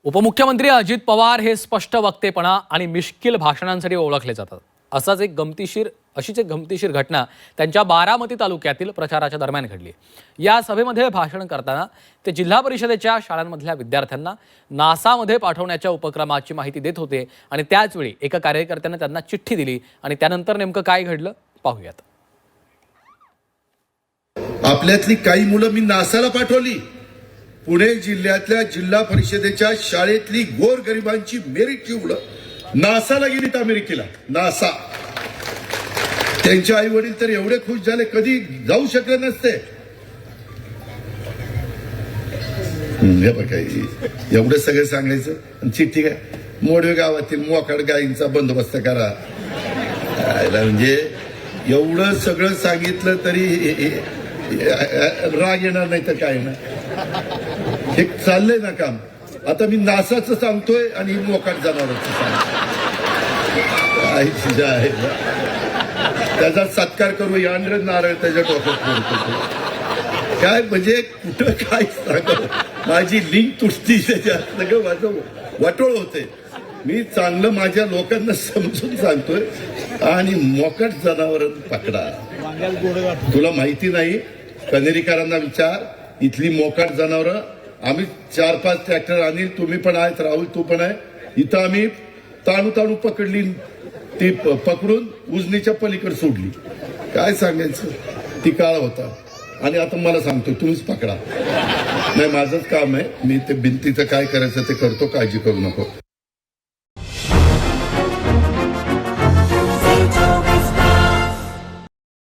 उपमुख्यमंत्री अजित पवार हे स्पष्ट वक्तेपणा आणि मिश्किल भाषणांसाठी ओळखले जातात. अशीच एक गमतीशीर घटना त्यांच्या बारामती तालुक्यातील प्रचाराच्या दरम्यान घडली. या सभेमध्ये भाषण करताना ते जिल्हा परिषदेच्या शाळांमधल्या विद्यार्थ्यांना नासामध्ये पाठवण्याच्या उपक्रमाची माहिती देत होते आणि त्याच वेळी एका कार्यकर्त्याने त्यांना चिठ्ठी दिली आणि त्यानंतर नेमकं काय घडलं पाहूयात. आपल्यातली काही मुलं मी नासाला पाठवली. पुणे जिल्ह्यातल्या जिल्हा परिषदेच्या शाळेतली गोरगरिबांची मेरिटची मुलं नासाला गेलीत, अमेरिकेला. नासा. त्यांचे आई वडील तर एवढे खुश झाले, कधी जाऊ शकले नसते. हे बघा, एवढं सगळं सांगायचं आणि चिठ्ठी काय, मोडवे गावातील मोकाड गायींचा बंदोबस्त करा. म्हणजे एवढं सगळं सांगितलं तरी राग येणार नाही तर काय ना. हे चाललंय ना काम. आता मी नासाचं सांगतोय आणि मोकाट जनावरांचं सांगतोय. आहे त्याचा सत्कार करू, यांड्र नारळ त्याच्या डोक्यात फोडतो. काय म्हणजे कुठं काय सांग, माझी लिंक तुटती त्याच्यात, सगळं माझं वाटोळ होते. मी चांगलं माझ्या लोकांना समजून सांगतोय आणि मोकाट जनावर पकडा. तुला माहिती नाही, कनेरीकरांना विचार, इथली मोकाट जनावरं आम्ही 4-5 ट्रॅक्टर आणील. तुम्ही पण आहेत, राहुल तू पण आहे. इथं आम्ही ताणू पकडली, ती पकडून उजनीच्या पलीकडे सोडली. काय सांगायचं, ती काळ होता. आणि आता मला सांगतो तुम्हीच पकडा. नाही, माझंच काम आहे. मी ते भिंतीचं काय करायचं ते करतो, काळजी करू नको.